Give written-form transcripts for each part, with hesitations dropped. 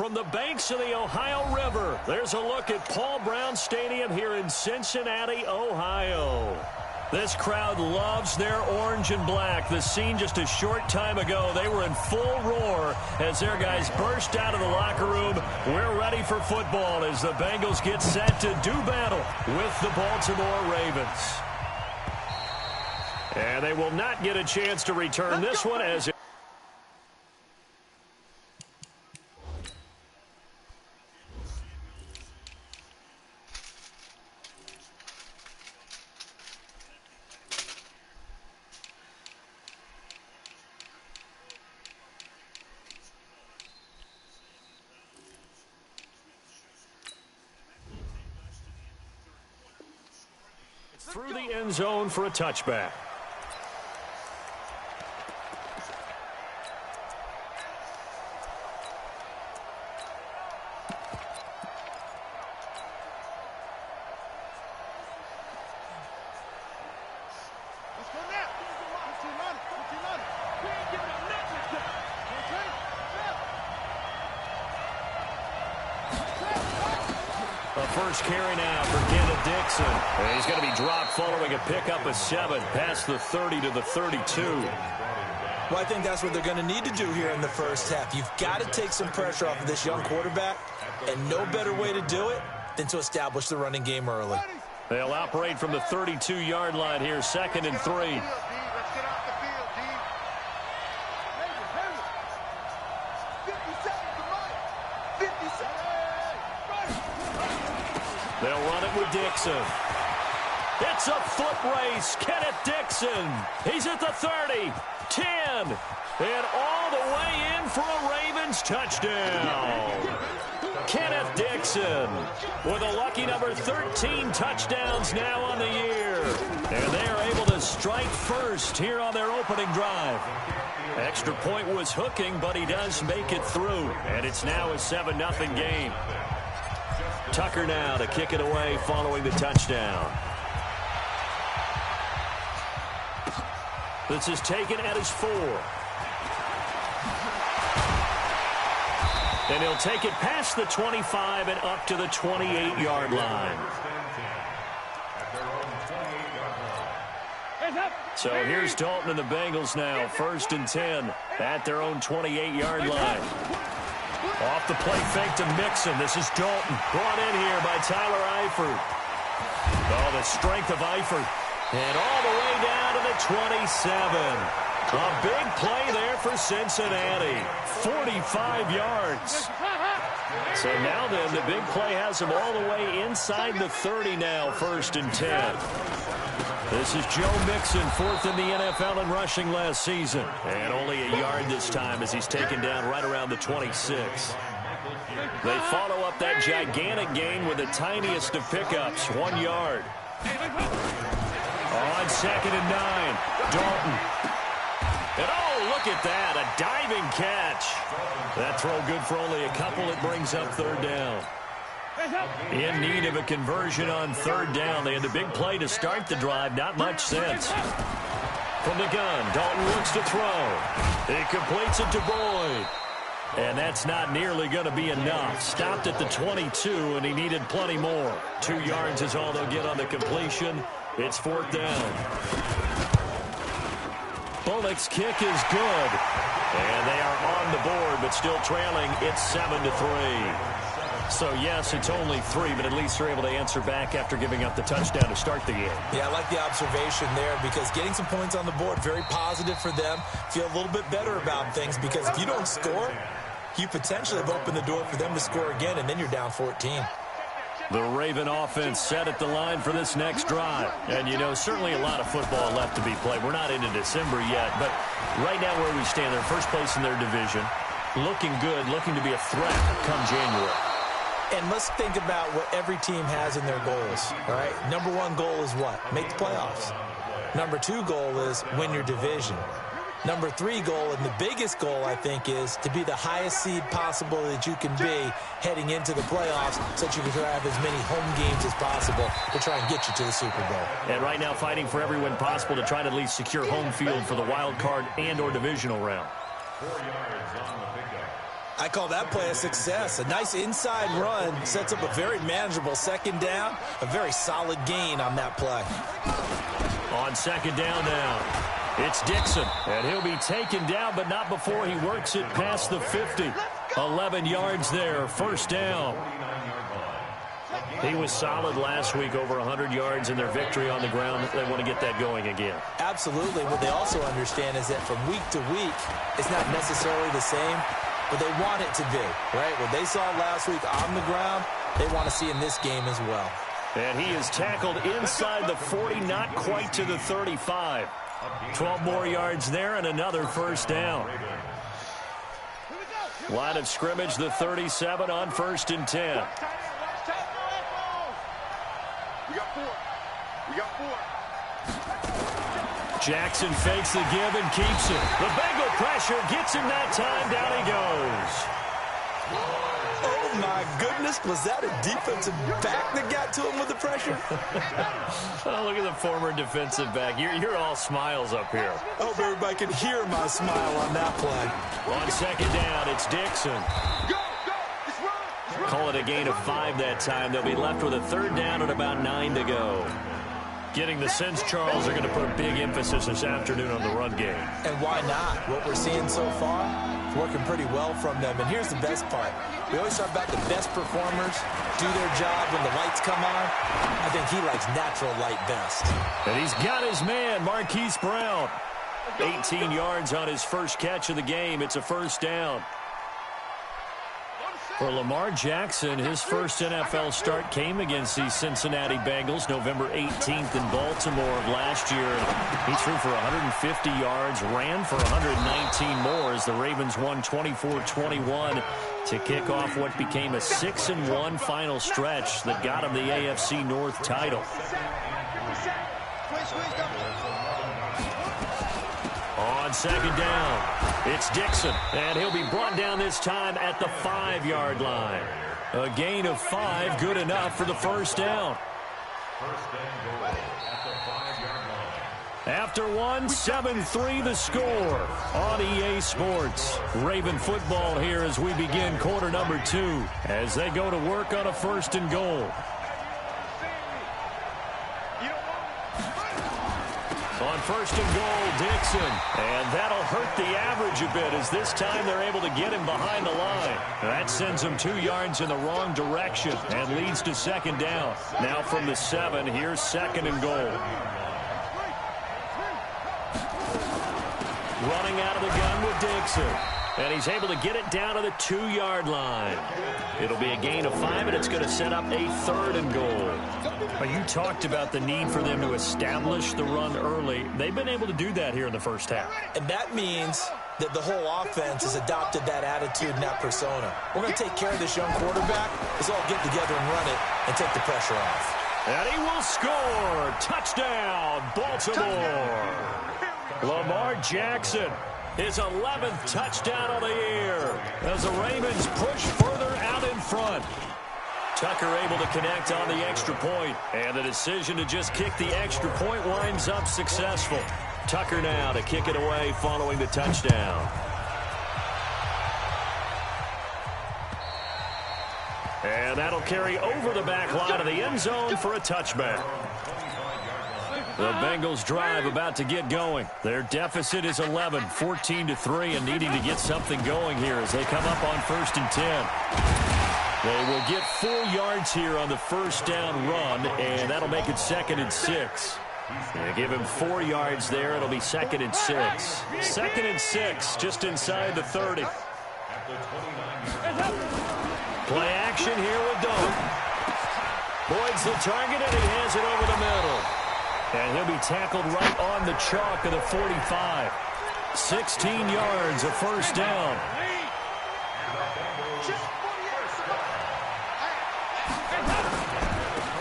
from the banks of the Ohio River, there's a look at Paul Brown Stadium here in Cincinnati, Ohio. This crowd loves their orange and black. The scene just a short time ago, they were in full roar as their guys burst out of the locker room. We're ready for football as the Bengals get set to do battle with the Baltimore Ravens. And they will not get a chance to return this one as it through the end zone for a touchback. First carry now for Kenneth Dixon. And he's going to be dropped following a pickup of 7 past the 30 to the 32. Well, I think that's what they're going to need to do here in the first half. You've got to take some pressure off of this young quarterback, and no better way to do it than to establish the running game early. They'll operate from the 32-yard line here, 2nd and 3. They'll run it with Dixon. It's a foot race. Kenneth Dixon. He's at the 30, 10, and all the way in for a Ravens touchdown. Kenneth Dixon with a lucky number 13 touchdowns now on the year. And they are able to strike first here on their opening drive. Extra point was hooking, but he does make it through. And it's now a 7-0 game. Tucker now to kick it away following the touchdown. This is taken at his 4. And he'll take it past the 25 and up to the 28-yard line. So here's Dalton and the Bengals now, 1st and 10 at their own 28-yard line. Off the play fake to Mixon. This is Dalton. Brought in here by Tyler Eifert. Oh, the strength of Eifert. And all the way down to the 27. A big play there for Cincinnati. 45 yards. So now then, the big play has him all the way inside the 30 now, 1st and 10. This is Joe Mixon, 4th in the NFL in rushing last season. And only a yard this time as he's taken down right around the 26. They follow up that gigantic gain with the tiniest of pickups, 1 yard. On 2nd and 9, Dalton. And oh, look at that, a diving catch. That throw good for only a couple. It brings up 3rd down. In need of a conversion on 3rd down. They had the big play to start the drive. Not much sense. From the gun, Dalton looks to throw. He completes it to Boyd. And that's not nearly going to be enough. Stopped at the 22, and he needed plenty more. 2 yards is all they'll get on the completion. It's 4th down. Bullock's kick is good. And they are on the board, but still trailing. It's 7-3. So, yes, it's only 3, but at least they're able to answer back after giving up the touchdown to start the game. Yeah, I like the observation there because getting some points on the board, very positive for them. Feel a little bit better about things because if you don't score, you potentially have opened the door for them to score again, and then you're down 14. The Raven offense set at the line for this next drive. And, you know, certainly a lot of football left to be played. We're not into December yet, but right now where we stand, they're first place in their division. Looking good, looking to be a threat come January. And let's think about what every team has in their goals, all right? Number 1 goal is what? Make the playoffs. Number 2 goal is win your division. Number 3 goal, and the biggest goal, I think, is to be the highest seed possible that you can be heading into the playoffs so that you can have as many home games as possible to try and get you to the Super Bowl. And right now fighting for every win possible to try to at least secure home field for the wild card and or divisional round. 4 yards on the pickup. I call that play a success. A nice inside run sets up a very manageable second down. A very solid gain on that play. On second down now, it's Dixon. And he'll be taken down, but not before he works it past the 50. 11 yards there, first down. He was solid last week, over 100 yards in their victory on the ground. They want to get that going again. Absolutely. What they also understand is that from week to week, it's not necessarily the same, but they want it to be, right? What they saw last week on the ground, they want to see in this game as well. And he is tackled inside the 40, not quite to the 35. 12 more yards there and another first down. Line of scrimmage, the 37 on 1st and 10. Jackson fakes the give and keeps it. The Bengal pressure gets him that time. Down he goes. Oh, my goodness. Was that a defensive back that got to him with the pressure? Oh, look at the former defensive back. You're all smiles up here. I hope everybody can hear my smile on that play. On second down, it's Dixon. Call it a gain of 5 that time. They'll be left with a third down and about 9 to go. Getting the sense Charles are going to put a big emphasis this afternoon on the run game. And why not? What we're seeing so far is working pretty well from them. And here's the best part. We always talk about the best performers do their job when the lights come on. I think he likes natural light best. And he's got his man, Marquise Brown. 18 yards on his first catch of the game. It's a first down. For Lamar Jackson, his first NFL start came against the Cincinnati Bengals November 18th in Baltimore of last year. He threw for 150 yards, ran for 119 more as the Ravens won 24-21 to kick off what became a 6-1 final stretch that got him the AFC North title. On second down, it's Dixon, and he'll be brought down this time at the 5-yard line. A gain of 5, good enough for the first down. After one, 7-3 the score on EA Sports. Raven football here as we begin quarter number 2 as they go to work on a 1st and goal. On 1st and goal, Dixon. And that'll hurt the average a bit as this time they're able to get him behind the line. That sends him 2 yards in the wrong direction and leads to second down. Now from the 7, here's 2nd and goal. Running out of the gun with Dixon. And he's able to get it down to the 2-yard line. It'll be a gain of 5, and it's going to set up a 3rd and goal. Well, you talked about the need for them to establish the run early. They've been able to do that here in the first half. And that means that the whole offense has adopted that attitude and that persona. We're going to take care of this young quarterback. Let's all get together and run it and take the pressure off. And he will score. Touchdown, Baltimore. Lamar Jackson, his 11th touchdown of the year as the Ravens push further out in front. Tucker able to connect on the extra point, and the decision to just kick the extra point winds up successful. Tucker now to kick it away following the touchdown. And that'll carry over the back line of the end zone for a touchback. The Bengals drive about to get going. Their deficit is 11, 14-3, and needing to get something going here as they come up on 1st and 10. They will get 4 yards here on the first down run, and that'll make it 2nd and 6. They give him 4 yards there. It'll be 2nd and 6. 2nd and 6, just inside the 30. Play action here with Doak. Boyd's the target, and he has it over the middle. And he'll be tackled right on the chalk of the 45. 16 yards, a first down.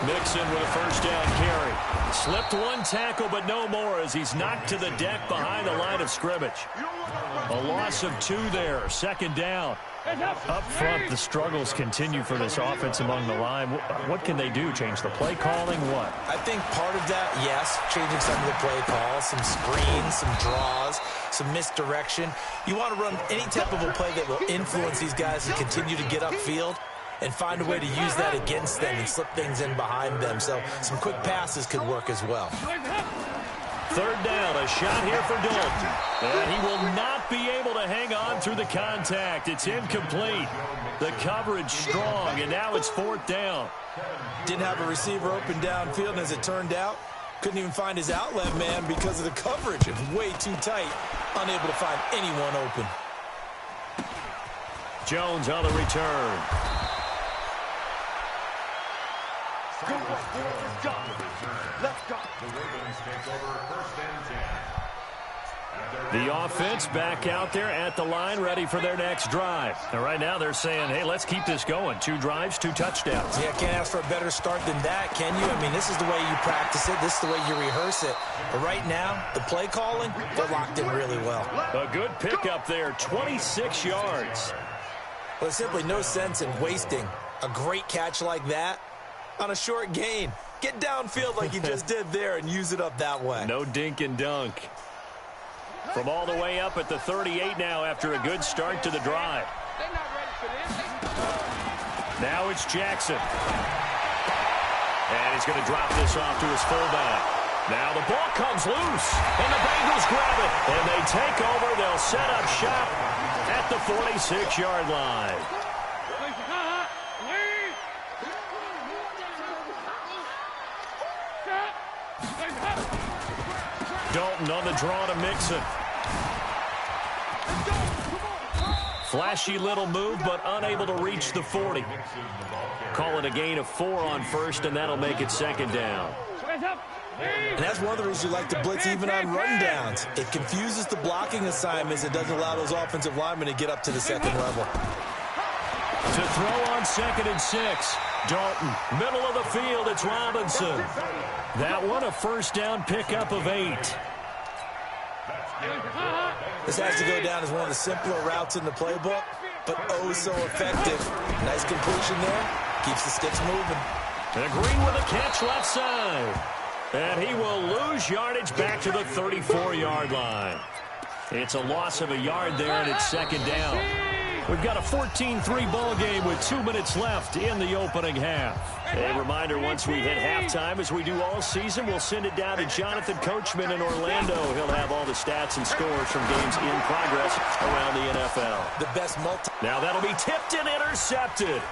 Mixon with a first down carry. Slipped one tackle, but no more as he's knocked to the deck behind the line of scrimmage. A loss of 2 there, second down. Up front, the struggles continue for this offense among the line. What can they do? Change the play calling? What? I think part of that, yes, changing some of the play calls, some screens, some draws, some misdirection. You want to run any type of a play that will influence these guys and continue to get upfield and find a way to use that against them and slip things in behind them. So some quick passes could work as well. Third down, a shot here for Dalton. And he will not be able to hang on through the contact. It's incomplete. The coverage strong, and now it's fourth down. Didn't have a receiver open downfield, and as it turned out, couldn't even find his outlet man because of the coverage. It was way too tight, unable to find anyone open. Jones on the return. Let's go. The Ravens take over first and 10. The offense back out there at the line, ready for their next drive. And right now they're saying, hey, let's keep this going. 2 drives, 2 touchdowns. Yeah, can't ask for a better start than that, can you? I mean, this is the way you practice it. This is the way you rehearse it. But right now, the play calling, they're locked in really well. A good pickup there, 26 yards. Well, there's simply no sense in wasting a great catch like that on a short gain. Get downfield like you just did there and use it up that way. No dink and dunk. From all the way up at the 38 now after a good start to the drive. They're not ready for this. Now it's Jackson. And he's going to drop this off to his fullback. Now the ball comes loose, and the Bengals grab it. And they take over. They'll set up shop at the 46-yard line. Dalton on the draw to Mixon. Flashy little move, but unable to reach the 40. Call it a gain of 4 on first, and that'll make it second down. And that's one of the reasons you like to blitz even on rundowns. It confuses the blocking assignments. It doesn't allow those offensive linemen to get up to the second level. To throw on 2nd and 6. Dalton, middle of the field, it's Robinson. That one a first down pickup of 8. This has to go down as one of the simpler routes in the playbook, but oh so effective. Nice completion there. Keeps the sticks moving. And Green with a catch left side. And he will lose yardage back to the 34-yard line. It's a loss of a yard there, and it's second down. We've got a 14-3 ball game with 2 minutes left in the opening half. A reminder, once we hit halftime, as we do all season, we'll send it down to Jonathan Coachman in Orlando. He'll have all the stats and scores from games in progress around the NFL. The best Now that'll be tipped and intercepted.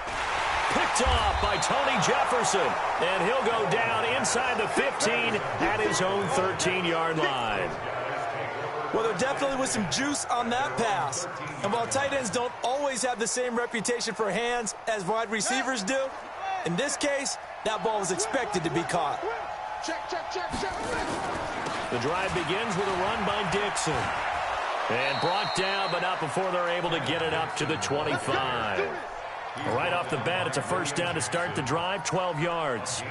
Picked off by Tony Jefferson. And he'll go down inside the 15 at his own 13-yard line. Well, there definitely was some juice on that pass. And while tight ends don't always have the same reputation for hands as wide receivers do, in this case, that ball was expected to be caught. Check. The drive begins with a run by Dixon. And brought down, but not before they're able to get it up to the 25. Right off the bat, it's a first down to start the drive, 12 yards.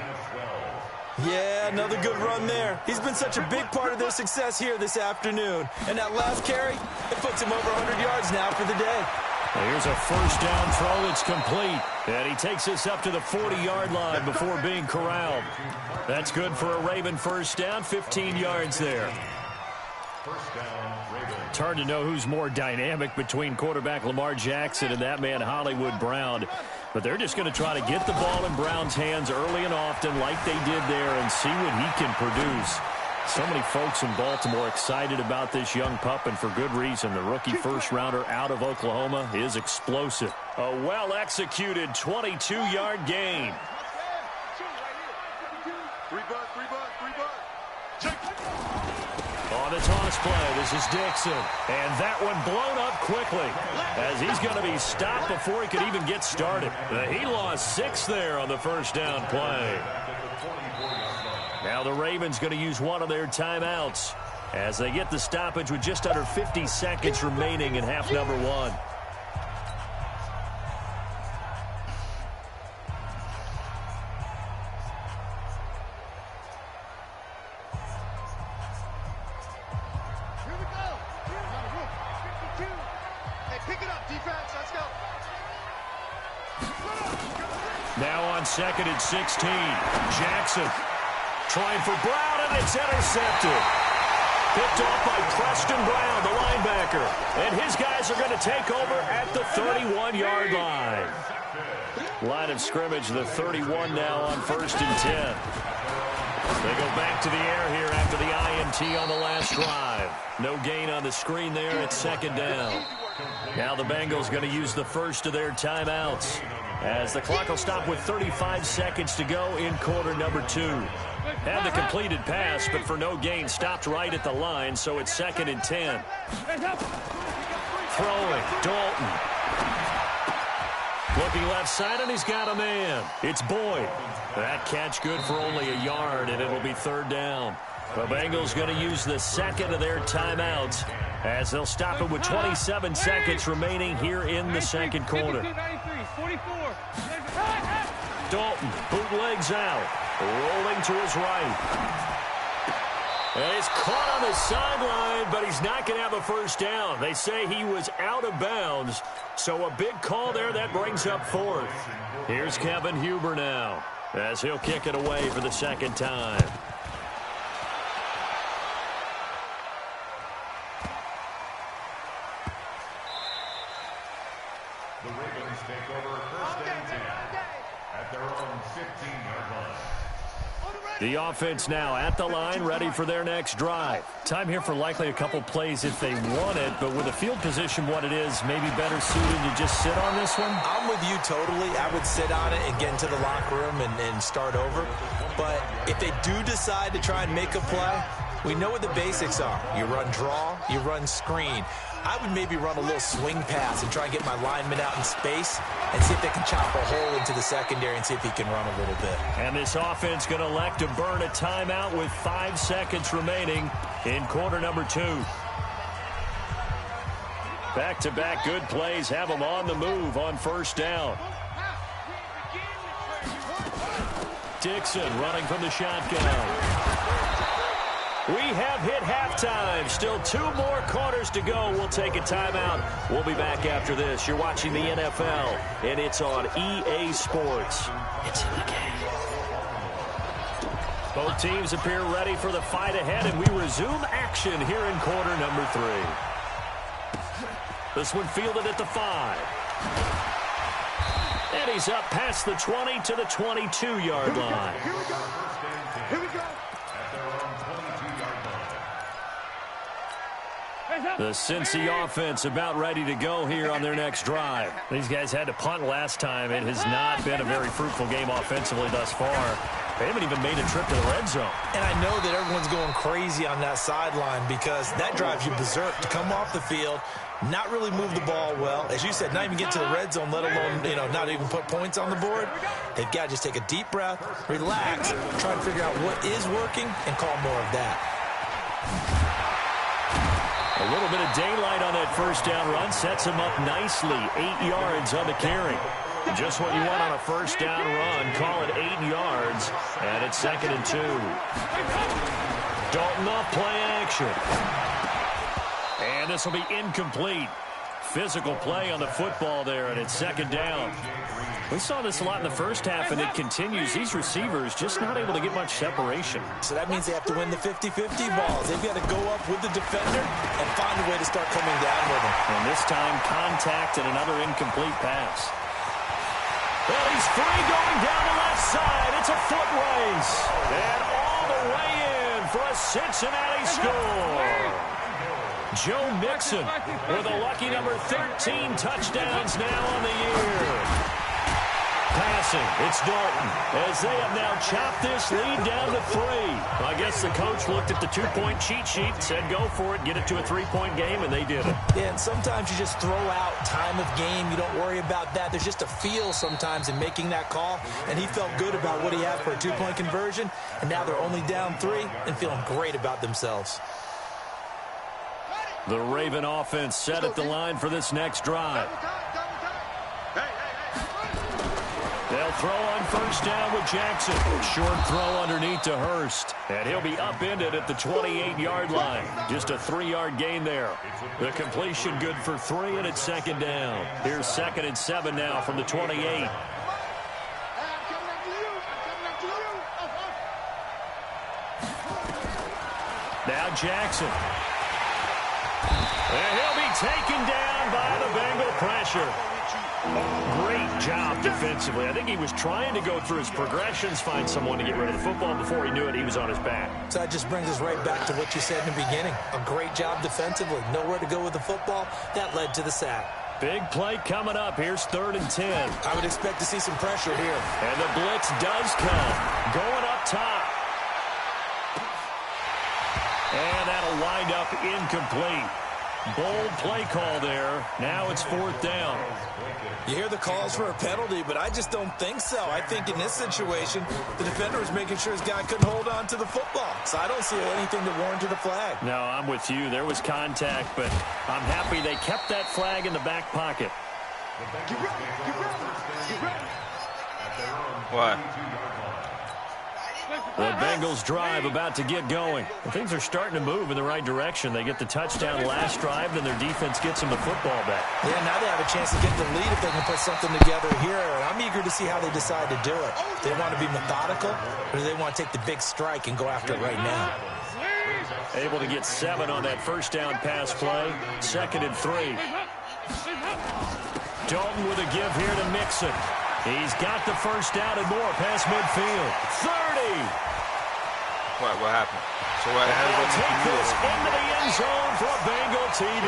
Yeah, another good run there. He's been such a big part of their success here this afternoon. And that last carry, it puts him over 100 yards now for the day. Here's a first down throw that's complete. And he takes us up to the 40-yard line before being corralled. That's good for a Raven first down, 15 yards there. It's hard to know who's more dynamic between quarterback Lamar Jackson and that man Hollywood Brown. But they're just going to try to get the ball in Brown's hands early and often like they did there and see what he can produce. So many folks in Baltimore excited about this young pup, and for good reason. The rookie first-rounder out of Oklahoma is explosive. A well-executed 22-yard gain. On the toss play, this is Dixon. And that one blown up quickly as he's going to be stopped before he could even get started. He lost 6 there on the first down play. Now the Ravens going to use one of their timeouts as they get the stoppage with just under 50 seconds remaining in half number 1. it up, defense. Let's go. Now on 2nd and 16. Jackson trying for Brown, and it's intercepted. Picked off by Preston Brown, the linebacker. And his guys are going to take over at the 31-yard line. Line of scrimmage, the 31 now on 1st and 10. They go back to the air here after the INT on the last drive. No gain on the screen there. It's 2nd down. Now the Bengals going to use the first of their timeouts, as the clock will stop with 35 seconds to go in quarter number 2. Had the completed pass, but for no gain, stopped right at the line, so it's 2nd and 10. Throwing, Dalton. Looking left side, and he's got a man. It's Boyd. That catch good for only a yard, and it'll be 3rd down. The Bengals going to use the second of their timeouts, as they'll stop it with 27 seconds remaining here in the second quarter. Dalton bootlegs out, rolling to his right. And he's caught on the sideline, but he's not going to have a first down. They say he was out of bounds, so a big call there that brings up 4th. Here's Kevin Huber now, as he'll kick it away for the 2nd time. The Ravens take over 1st and 10 at their own 15-yard line. The offense now at the line, ready for their next drive. Time here for likely a couple plays if they want it, but with the field position what it is, maybe better suited to just sit on this one? I'm with you totally. I would sit on it and get into the locker room and start over. But if they do decide to try and make a play, we know what the basics are. You run draw, you run screen. I would maybe run a little swing pass and try and get my lineman out in space and see if they can chop a hole into the secondary and see if he can run a little bit. And this offense going to elect to burn a timeout with 5 seconds remaining in quarter number 2. Back-to-back good plays have them on the move on 1st down. Dixon running from the shotgun. We have hit halftime. Still 2 more quarters to go. We'll take a timeout. We'll be back after this. You're watching the NFL, and it's on EA Sports. It's in the game. Both teams appear ready for the fight ahead, and we resume action here in quarter number 3. This one fielded at the 5. And he's up past the 20 to the 22-yard line. Here we go. Here we go. The Cincy offense about ready to go here on their next drive. These guys had to punt last time. It has not been a very fruitful game offensively thus far. They haven't even made a trip to the red zone. And I know that everyone's going crazy on that sideline because that drives you berserk to come off the field, not really move the ball well. As you said, not even get to the red zone, let alone, not even put points on the board. They've got to just take a deep breath, relax, try to figure out what is working, and call more of that. A little bit of daylight on that first down run sets him up nicely. 8 yards on the carry. Just what you want on a first down run. Call it 8 yards. And it's 2nd and 2. Dalton off play action. And this will be incomplete. Physical play on the football there, and it's 2nd down. We saw this a lot in the first half, and it continues. These receivers just not able to get much separation. So that means they have to win the 50-50 balls. They've got to go up with the defender and find a way to start coming down with him. And this time, contact and another incomplete pass. Well, he's free going down the left side. It's a foot race. And all the way in for a Cincinnati score. Joe Mixon with a lucky number 13 touchdowns now on the year. Passing, it's Dalton, as they have now chopped this lead down to 3. I guess the coach looked at the 2-point cheat sheet, said go for it, get it to a 3-point game, and they did it. Yeah, and sometimes you just throw out time of game. You don't worry about that. There's just a feel sometimes in making that call, and he felt good about what he had for a 2-point conversion, and now they're only down 3 and feeling great about themselves. The Raven offense set at the line for this next drive. They'll throw on first down with Jackson. Short throw underneath to Hurst. And he'll be upended at the 28-yard line. Just a 3-yard gain there. The completion good for 3, and it's second down. Here's 2nd and 7 now from the 28. Now Jackson. And he'll be taken down by the Bengal pressure. Great job defensively. I think he was trying to go through his progressions, find someone to get rid of the football. Before he knew it, he was on his back. So that just brings us right back to what you said in the beginning. A great job defensively. Nowhere to go with the football. That led to the sack. Big play coming up. Here's 3rd and 10. I would expect to see some pressure here. And the blitz does come. Going up top. And that'll wind up incomplete. Bold play call there. Now it's 4th down. You hear the calls for a penalty, but I just don't think so. I think in this situation, the defender was making sure his guy couldn't hold on to the football. So I don't see anything to warrant a flag. No, I'm with you. There was contact, but I'm happy they kept that flag in the back pocket. What? The Bengals drive about to get going. Things are starting to move in the right direction. They get the touchdown last drive, then their defense gets them the football back. Yeah, now they have a chance to get the lead if they can put something together here. And I'm eager to see how they decide to do it. Do they want to be methodical, or do they want to take the big strike and go after it right now? Able to get 7 on that first down pass play. 2nd and 3. Dalton with a give here to Mixon. He's got the first down and more past midfield. 30. What happened? So what happened? Take this into the end zone for a Bengal TD.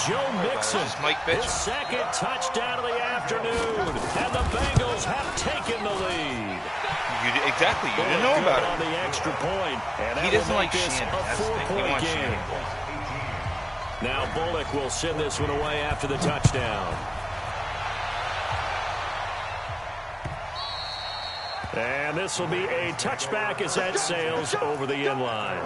Joe Mixon, his 2nd touchdown of the afternoon. And the Bengals have taken the lead. Exactly. You didn't know about it. On the extra point. And he doesn't like this Shannon. a 4-point game. Now Bullock will send this one away after the touchdown. And this will be a touchback as that sails over the end line.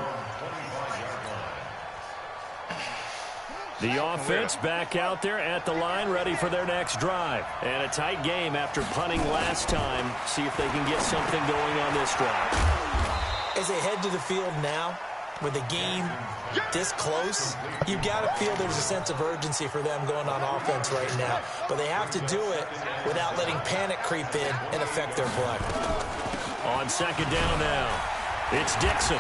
The offense back out there at the line, ready for their next drive. And a tight game after punting last time. See if they can get something going on this drive. As they head to the field now, with the game this close, you've got to feel there's a sense of urgency for them going on offense right now. But they have to do it without letting panic creep in and affect their play. On 2nd down now, it's Dixon.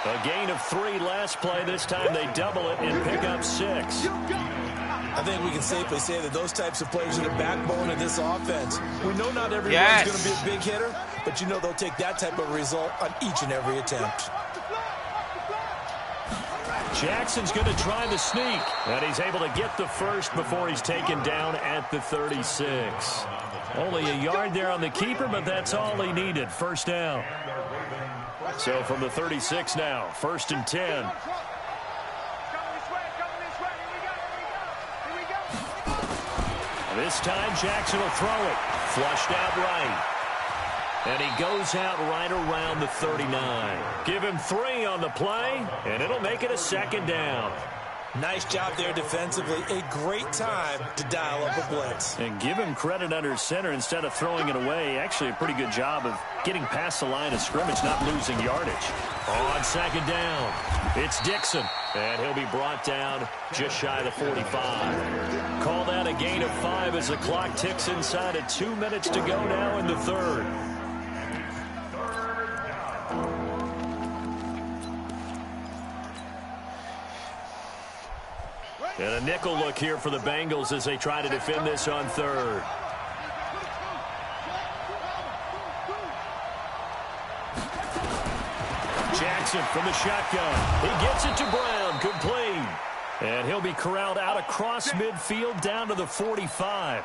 A gain of 3 last play. This time they double it and pick up 6. I think we can safely say that those types of players are the backbone of this offense. We know not everyone's going to be a big hitter, but you know they'll take that type of result on each and every attempt. Jackson's going to try the sneak, and he's able to get the first before he's taken down at the 36. Only a yard there on the keeper, but that's all he needed. First down. So from the 36 now, 1st and 10. This time Jackson will throw it. Flushed out right. And he goes out right around the 39. Give him 3 on the play, and it'll make it a 2nd down. Nice job there defensively. A great time to dial up a blitz. And give him credit under center instead of throwing it away. Actually a pretty good job of getting past the line of scrimmage, not losing yardage. On 2nd down, it's Dixon. And he'll be brought down just shy of the 45. Call that a gain of 5 as the clock ticks inside of 2 minutes to go now in the 3rd. And a nickel look here for the Bengals as they try to defend this on 3rd. Jackson from the shotgun. He gets it to Brown. Complete. And he'll be corralled out across midfield down to the 45.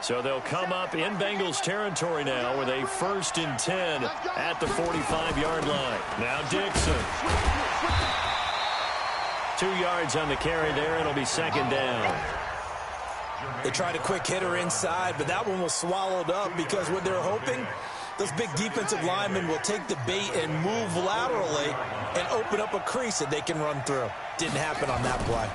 So they'll come up in Bengals territory now with a 1st and 10 at the 45-yard line. Now Dixon. 2 yards on the carry there. It'll be 2nd down. They tried a quick hitter inside, but that one was swallowed up because what they're hoping Those big defensive linemen will take the bait and move laterally and open up a crease that they can run through. Didn't happen on that play.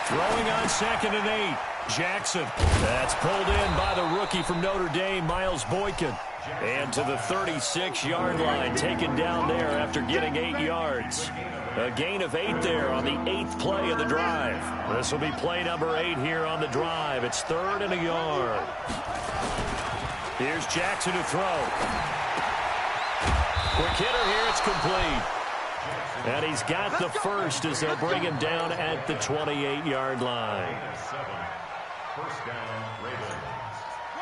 Throwing on 2nd and 8. Jackson. That's pulled in by the rookie from Notre Dame, Miles Boykin. And to the 36-yard line, taken down there after getting 8 yards. A gain of 8 there on the 8th play of the drive. This will be play number 8 here on the drive. It's 3rd and a yard. Here's Jackson to throw. Quick hitter here, it's complete. And he's got the first as they'll bring him down at the 28-yard line. First down, Ravens.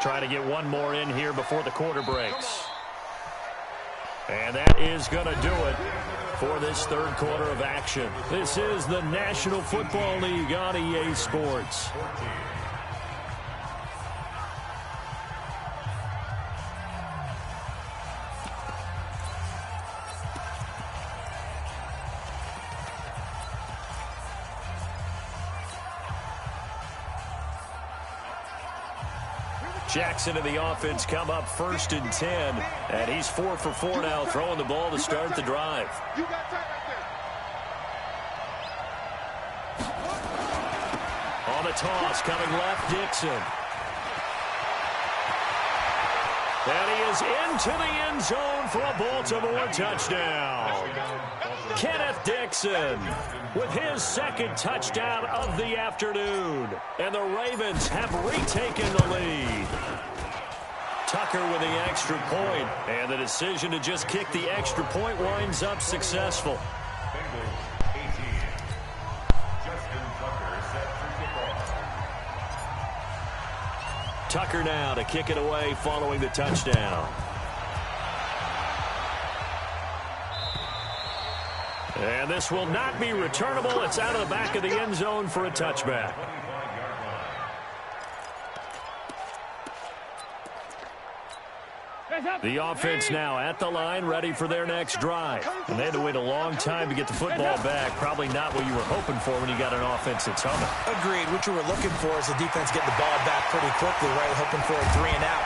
Trying to get one more in here before the quarter breaks. And that is going to do it for this third quarter of action. This is the National Football League on EA Sports. Jackson and the offense come up 1st and 10. And he's 4 for 4 now, throwing the ball to start the drive. You got time right there. On the toss, coming left, Dixon. And he is into the end zone for a Baltimore touchdown. Kenneth Dixon with his 2nd touchdown of the afternoon. And the Ravens have retaken the lead. Tucker with the extra point. And the decision to just kick the extra point winds up successful. Bengals 18. Justin Tucker set for kickoff. Tucker now to kick it away following the touchdown. And this will not be returnable. It's out of the back of the end zone for a touchback. The offense now at the line, ready for their next drive. And they had to wait a long time to get the football back. Probably not what you were hoping for when you got an offense that's humming. Agreed. What you were looking for is the defense getting the ball back pretty quickly, right? Hoping for a 3 and out.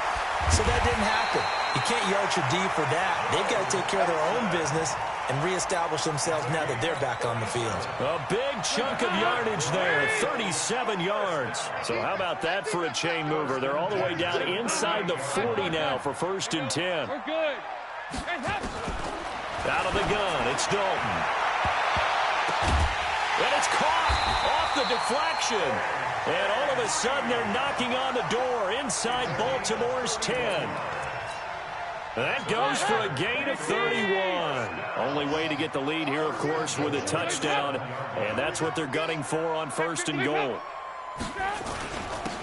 So that didn't happen. You can't yard your D for that. They've got to take care of their own business and reestablish themselves now that they're back on the field. A big chunk of yardage there, 37 yards. So how about that for a chain mover? They're all the way down inside the 40 now for 1st and 10. We're good. Out of the gun, it's Dalton. And it's caught off the deflection. And all of a sudden, they're knocking on the door inside Baltimore's 10. That goes for a gain of 31. Only way to get the lead here, of course, with a touchdown. And that's what they're gunning for on 1st and goal.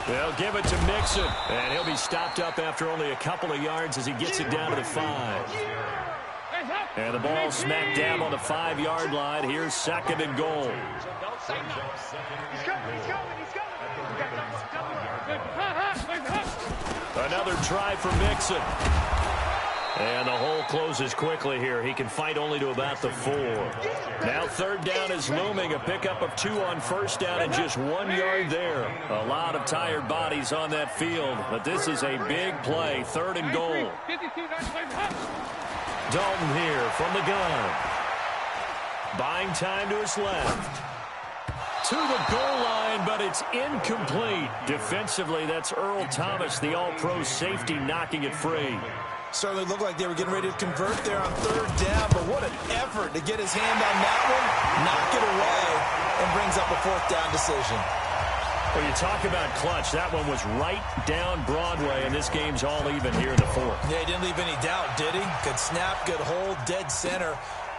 They'll give it to Mixon. And he'll be stopped up after only a couple of yards as he gets it down to the 5. And the ball smacked down on the 5-yard line. Here's 2nd and goal. He's coming. Another try for Mixon. And the hole closes quickly here. He can fight only to about the 4. Now 3rd down is looming. A pickup of 2 on 1st down and just 1 yard there. A lot of tired bodies on that field, but this is a big play. 3rd and goal. Dalton here from the gun. Buying time to his left. To the goal line, but it's incomplete. Defensively, that's Earl Thomas, the all-pro safety, knocking it free. Certainly looked like they were getting ready to convert there on 3rd down, but what an effort to get his hand on that one, knock it away, and brings up a 4th down decision. Well, you talk about clutch. That one was right down Broadway, and this game's all even here in the 4th. Yeah, he didn't leave any doubt, did he? Good snap, good hold, dead center.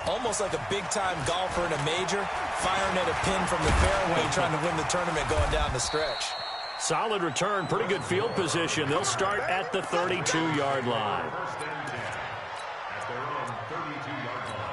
Almost like a big-time golfer in a major, firing at a pin from the fairway, trying to win the tournament going down the stretch. Solid return, pretty good field position. They'll start at the 32-yard line. First and 10 at their own 32-yard line.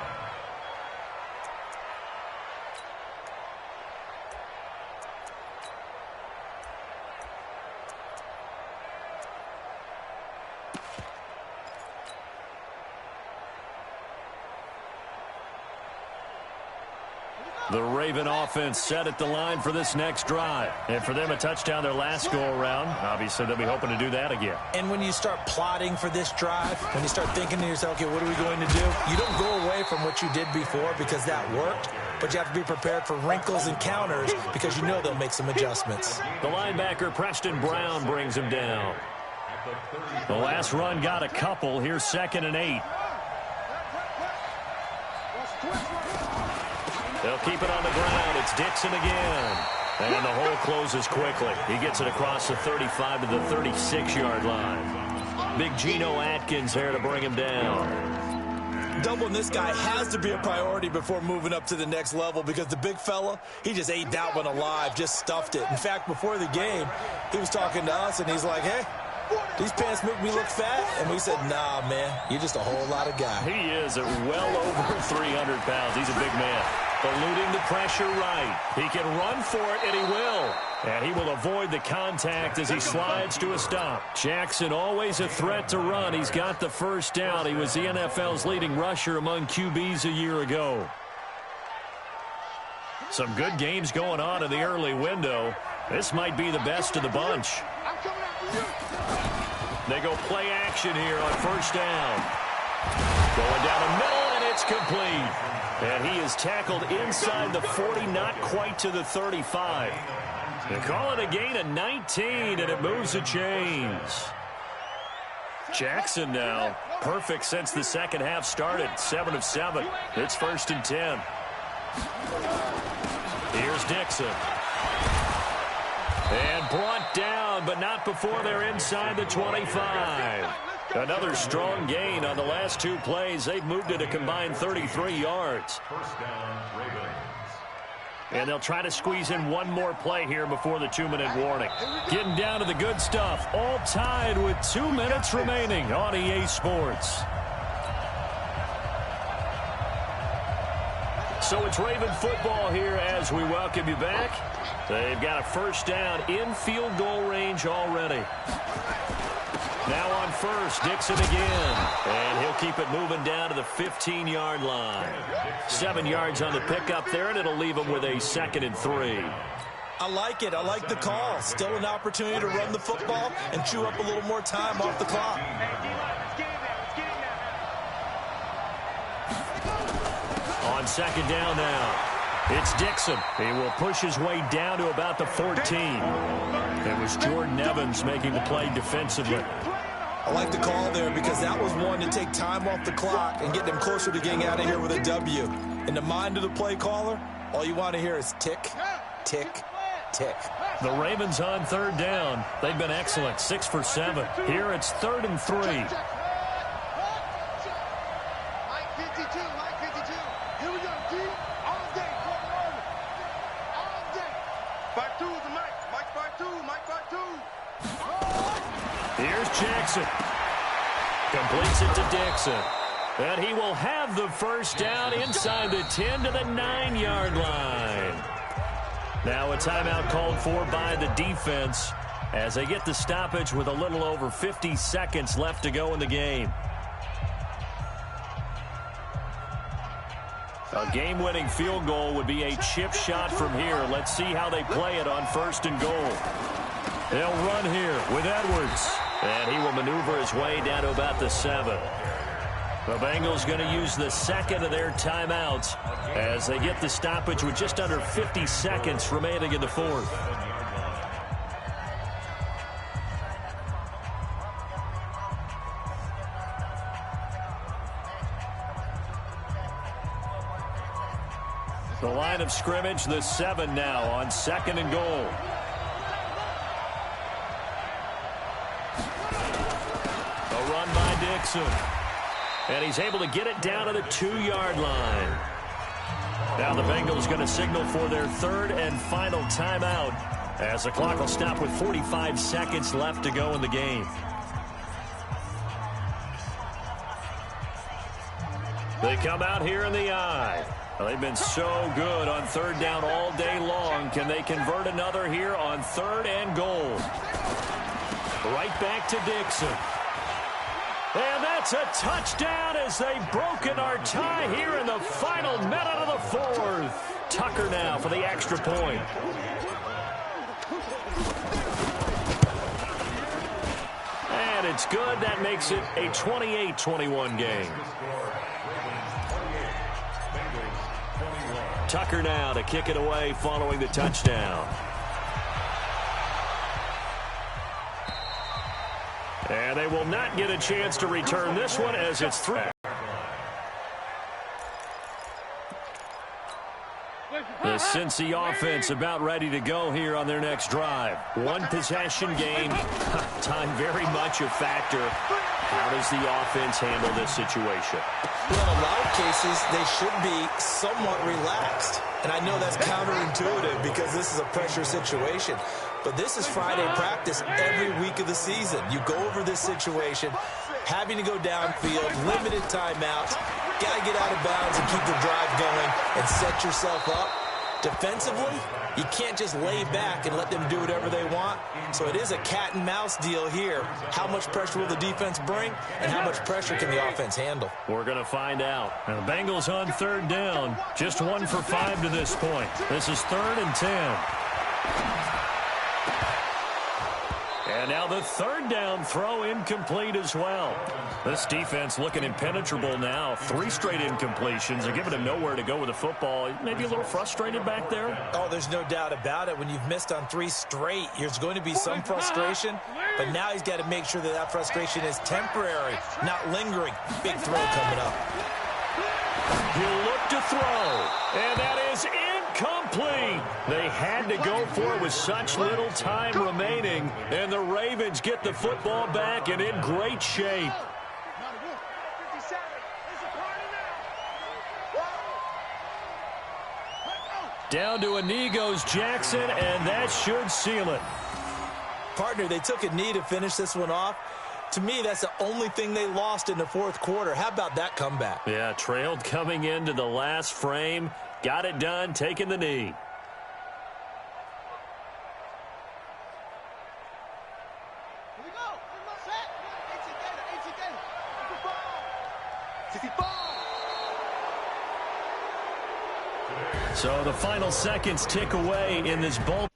The Raven offense set at the line for this next drive. And for them, a touchdown their last go-around. Obviously, they'll be hoping to do that again. And when you start plotting for this drive, when you start thinking to yourself, okay, what are we going to do? You don't go away from what you did before because that worked, but you have to be prepared for wrinkles and counters because you know they'll make some adjustments. The linebacker, Preston Brown, brings him down. The last run got a couple. Here's 2nd and 8. They'll keep it on the ground. It's Dixon again. And the hole closes quickly. He gets it across the 35 to the 36-yard line. Big Geno Atkins there to bring him down. Doubling this guy has to be a priority before moving up to the next level because the big fella, he just ate that one alive, just stuffed it. In fact, before the game, he was talking to us, and he's like, hey, these pants make me look fat? And we said, nah, man, you're just a whole lot of guy. He is at well over 300 pounds. He's a big man. Eluding the pressure right. He can run for it, and he will. And he will avoid the contact as he slides to a stop. Jackson always a threat to run. He's got the first down. He was the NFL's leading rusher among QBs a year ago. Some good games going on in the early window. This might be the best of the bunch. They go play action here on first down. Going down the middle, and it's complete. And he is tackled inside the 40, not quite to the 35. They call it a gain of 19, and it moves the chains. Jackson now, perfect since the second half started, 7 of 7. It's 1st and 10. Here's Dixon. And brought down, but not before they're inside the 25. Another strong gain on the last 2 plays. They've moved it a combined 33 yards. First down, Ravens. And they'll try to squeeze in one more play here before the 2-minute warning. Getting down to the good stuff. All tied with 2 minutes remaining on EA Sports. So it's Raven football here as we welcome you back. They've got a first down in field goal range already. Now on first, Dixon again. And he'll keep it moving down to the 15-yard line. 7 yards on the pickup there, and it'll leave him with a 2nd and 3. I like it. I like the call. Still an opportunity to run the football and chew up a little more time off the clock. On 2nd down now. It's Dixon. He will push his way down to about the 14. It was Jordan Evans making the play defensively. I like the call there because that was one to take time off the clock and get them closer to getting out of here with a W. In the mind of the play caller, all you want to hear is tick, tick, tick. The Ravens on 3rd down. They've been excellent, 6 for 7. Here it's 3rd and 3. Here's Jackson. Completes it to Dixon. And he will have the first down inside the 10 to the 9-yard line. Now a timeout called for by the defense as they get the stoppage with a little over 50 seconds left to go in the game. A game-winning field goal would be a chip shot from here. Let's see how they play it on 1st and goal. They'll run here with Edwards. And he will maneuver his way down to about the 7. The Bengals going to use the 2nd of their timeouts as they get the stoppage with just under 50 seconds remaining in the 4th. The line of scrimmage, the 7 now on 2nd and goal. A run by Dixon. And he's able to get it down to the 2-yard line. Now the Bengals going to signal for their 3rd and final timeout as the clock will stop with 45 seconds left to go in the game. They come out here in the eye. Well, they've been so good on 3rd down all day long. Can they convert another here on 3rd and goal? Right back to Dixon. And that's a touchdown as they've broken our tie here in the final minute of the 4th. Tucker now for the extra point. And it's good. That makes it a 28-21 game. Tucker now to kick it away following the touchdown. And they will not get a chance to return this one as it's through. The Cincy offense about ready to go here on their next drive. One possession game. Time very much a factor. How does the offense handle this situation? Well, in a lot of cases, they should be somewhat relaxed. And I know that's counterintuitive because this is a pressure situation. But this is Friday practice every week of the season. You go over this situation, having to go downfield, limited timeouts, got to get out of bounds and keep the drive going and set yourself up. Defensively, you can't just lay back and let them do whatever they want. So it is a cat and mouse deal here. How much pressure will the defense bring, and how much pressure can the offense handle? We're going to find out. Now, the Bengals on third down. Just 1 for 5 to this point. This is 3rd and 10. And now the third down throw incomplete as well. This defense looking impenetrable now. 3 straight incompletions. They're giving him nowhere to go with the football. Maybe a little frustrated back there. Oh, there's no doubt about it. When you've missed on 3 straight, there's going to be some frustration. But now he's got to make sure that that frustration is temporary, not lingering. Big throw coming up. He'll look to throw. And that is incomplete. They had to go for it with such little time remaining. And the Ravens get the football back and in great shape. Down to a knee goes Jackson, and that should seal it. Partner, they took a knee to finish this one off. To me, that's the only thing they lost in the fourth quarter. How about that comeback? Yeah, trailed coming into the last frame. Got it done, taking the knee. So the final seconds tick away in this ball.